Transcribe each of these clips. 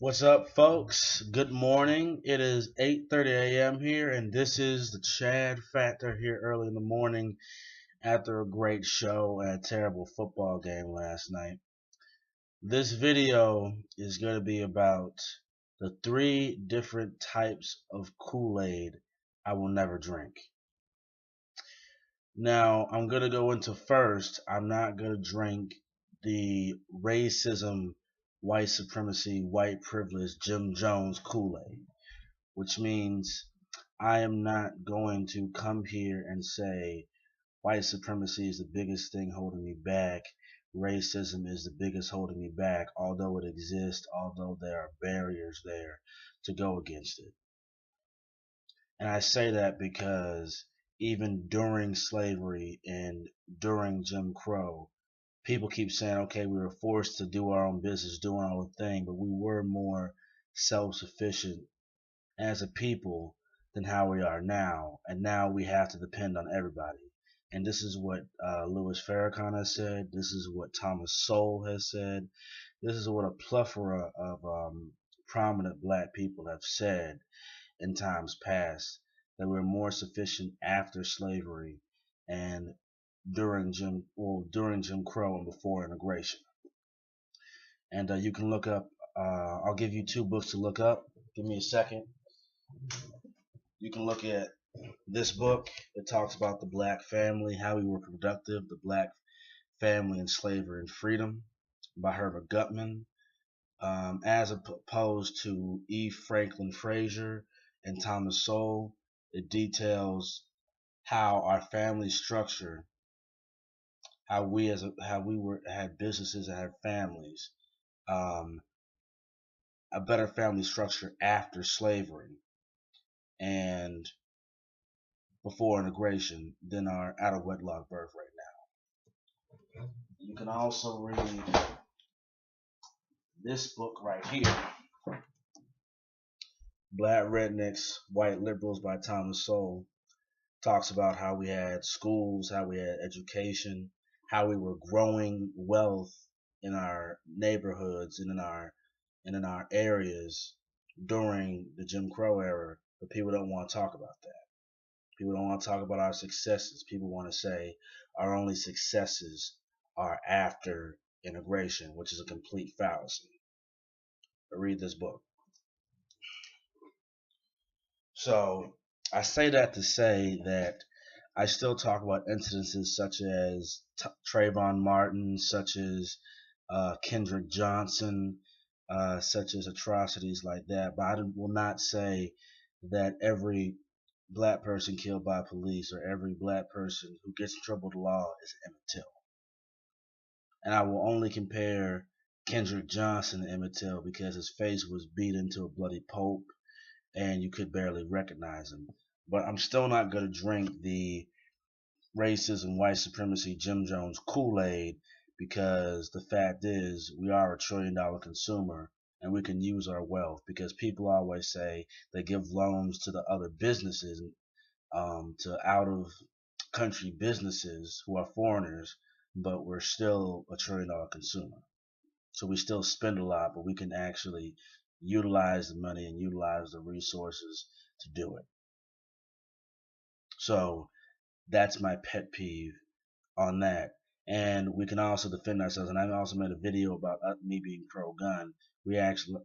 What's up, folks? Good morning. It is 8:30 a.m. here, and this is the Chad Factor here early in the morning after a great show and a terrible football game last night. This video is going to be about the three different types of Kool-Aid I will never drink. Now, I'm going to go into first, I'm not going to drink the racism, white supremacy, white privilege, Jim Jones Kool-Aid, which means I am not going to come here and say white supremacy is the biggest thing holding me back, racism is the biggest holding me back, although it exists, although there are barriers there to go against it. And I say that because even during slavery and during Jim Crow, people keep saying, okay, we were forced to do our own business, do our own thing, but we were more self-sufficient as a people than how we are now. And now we have to depend on everybody. And this is what Louis Farrakhan has said. This is what Thomas Sowell has said. This is what a plethora of prominent black people have said in times past, that we're more sufficient after slavery and during Jim Crow and before integration. And you can look up. I'll give you two books to look up. Give me a second. You can look at this book. It talks about the black family, how we were productive, the black family in slavery and freedom, by Herbert Gutman, as opposed to E. Franklin Frazier and Thomas Sowell. It details how our family structure, how we were had businesses and had families, um, a better family structure after slavery and before integration than our out of wedlock birth right now. You can also read this book right here, Black Rednecks, White Liberals by Thomas Sowell. Talks about how we had schools, how we had education, how we were growing wealth in our neighborhoods and in our areas during the Jim Crow era, but people don't want to talk about that. People don't want to talk about our successes. People want to say our only successes are after integration, which is a complete fallacy. But read this book. So I say that to say that I still talk about incidences such as Trayvon Martin, such as Kendrick Johnson, such as atrocities like that. But I will not say that every black person killed by police or every black person who gets in trouble with the law is Emmett Till. And I will only compare Kendrick Johnson to Emmett Till because his face was beat into a bloody pulp and you could barely recognize him. But I'm still not going to drink the racism, white supremacy, Jim Jones Kool-Aid, because the fact is we are $1 trillion consumer and we can use our wealth, because people always say they give loans to the other businesses, to out of country businesses who are foreigners, but we're still $1 trillion consumer. So we still spend a lot, but we can actually utilize the money and utilize the resources to do it. So that's my pet peeve on that. And we can also defend ourselves. And I also made a video about me being pro-gun. We actually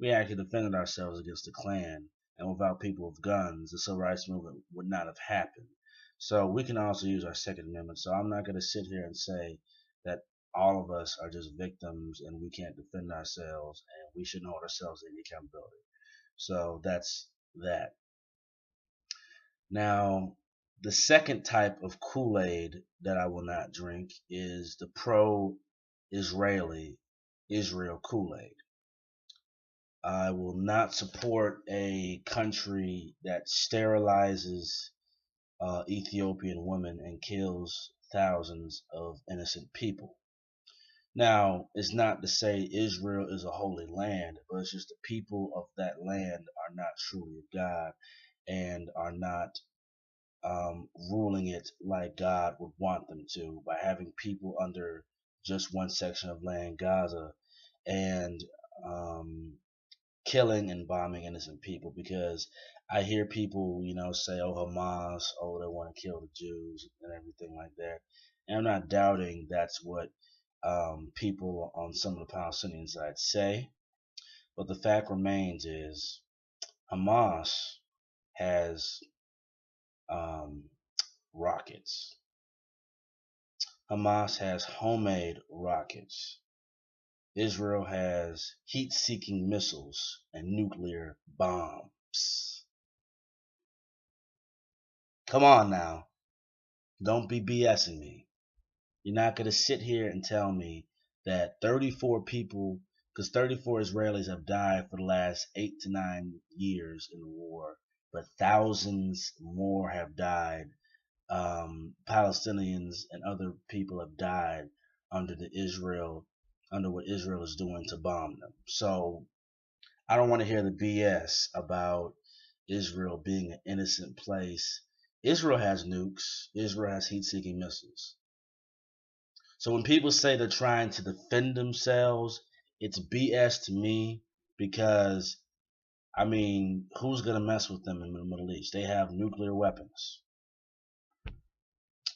defended ourselves against the Klan, and without people with guns, the civil rights movement would not have happened. So we can also use our Second Amendment. So I'm not going to sit here and say that all of us are just victims and we can't defend ourselves and we shouldn't hold ourselves to any accountability. So that's that. Now, the second type of Kool-Aid that I will not drink is the pro-Israeli Israel Kool-Aid. I will not support a country that sterilizes Ethiopian women and kills thousands of innocent people. Now, it's not to say Israel is a holy land, but it's just the people of that land are not truly of God and are not ruling it like God would want them to, by having people under just one section of land, Gaza, and killing and bombing innocent people, because I hear people, say, oh, Hamas, oh, they want to kill the Jews and everything like that. And I'm not doubting that's what people on some of the Palestinian side say, but the fact remains is Hamas has um, rockets. Hamas has homemade rockets. Israel has heat-seeking missiles and nuclear bombs. Come on now. Don't be BSing me. You're not going to sit here and tell me that 34 people, because 34 Israelis have died for the last 8 to 9 years in the war, but thousands more have died. Palestinians and other people have died under what Israel is doing to bomb them. So I don't want to hear the BS about Israel being an innocent place. Israel has nukes. Israel has heat-seeking missiles. So when people say they're trying to defend themselves, it's BS to me, because who's gonna mess with them in the Middle East? They have nuclear weapons.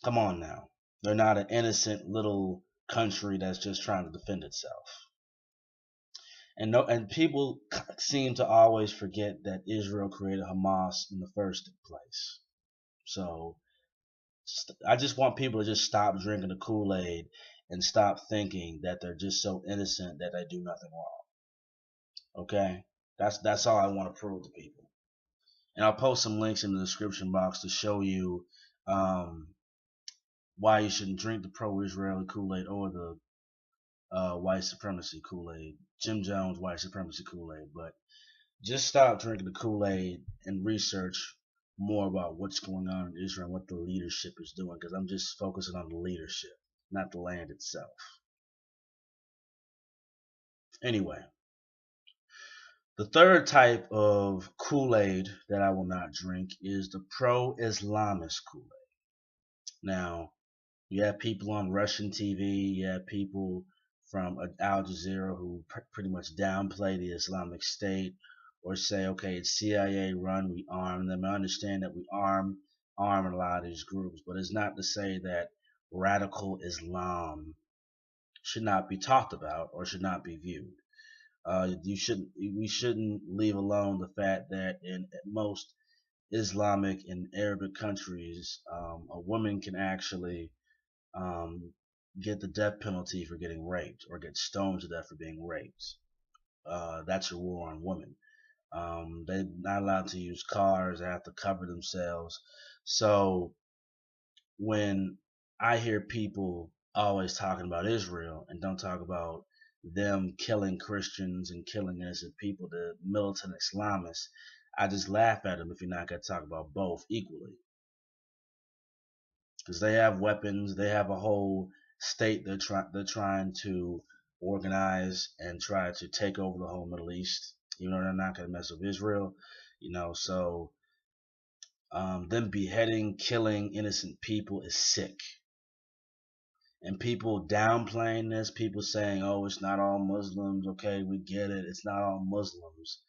Come on now. They're not an innocent little country that's just trying to defend itself. And people seem to always forget that Israel created Hamas in the first place. So I just want people to just stop drinking the Kool-Aid and stop thinking that they're just so innocent that they do nothing wrong. Okay? That's all I want to prove to people. And I'll post some links in the description box to show you why you shouldn't drink the pro-Israeli Kool-Aid or the white supremacy Kool-Aid, Jim Jones white supremacy Kool-Aid. But just stop drinking the Kool-Aid and research more about what's going on in Israel and what the leadership is doing, because I'm just focusing on the leadership, not the land itself. Anyway, the third type of Kool-Aid that I will not drink is the pro-Islamist Kool-Aid. Now, you have people on Russian TV, you have people from Al Jazeera who pretty much downplay the Islamic State, or say, okay, it's CIA run, we arm them. I understand that we arm a lot of these groups, but it's not to say that radical Islam should not be talked about or should not be viewed. We shouldn't leave alone the fact that in most Islamic and Arabic countries, a woman can actually get the death penalty for getting raped, or get stoned to death for being raped. That's a war on women. They're not allowed to use cars. They have to cover themselves. So when I hear people always talking about Israel and don't talk about them killing Christians and killing innocent people, the militant Islamists, I just laugh at them if you're not going to talk about both equally. Because they have weapons, they have a whole state they're trying to organize and try to take over the whole Middle East. They're not going to mess with Israel. So them beheading, killing innocent people is sick. And people downplaying this, people saying, oh, it's not all Muslims. Okay, we get it. It's not all Muslims.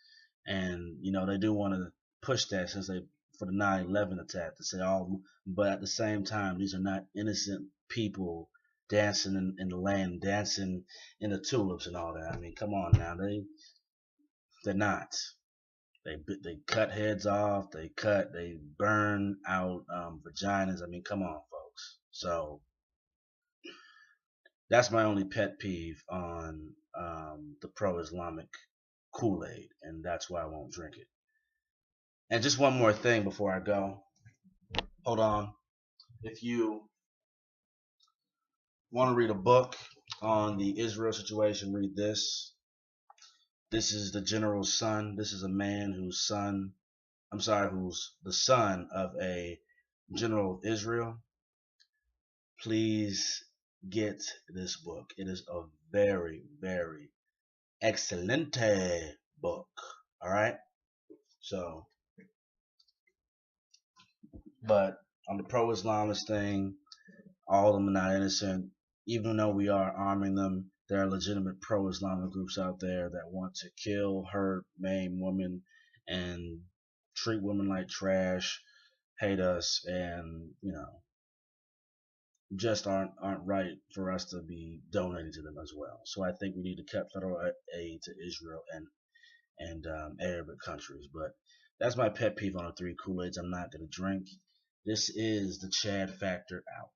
And, they do want to push that for the 9/11 attack, to say, oh, but at the same time, these are not innocent people dancing in the land, dancing in the tulips and all that. Come on now. They're not. They cut heads off. They burn out vaginas. Come on, folks. So that's my only pet peeve on the pro-Islamic Kool-Aid, and that's why I won't drink it. And just one more thing before I go. Hold on. If you want to read a book on the Israel situation, read this. This is the general's son. This is a man who's the son of a general of Israel. Please get this book. It is a very, very excelente book. All right. So, but on the pro-Islamist thing, all of them are not innocent. Even though we are arming them, There are legitimate pro-Islamic groups out there that want to kill, hurt, maim women, and treat women like trash, hate us, and just aren't right for us to be donating to them as well. So I think we need to cut federal aid to Israel and Arabic countries. But that's my pet peeve on the three Kool-Aids I'm not going to drink. This is the Chad Factor out.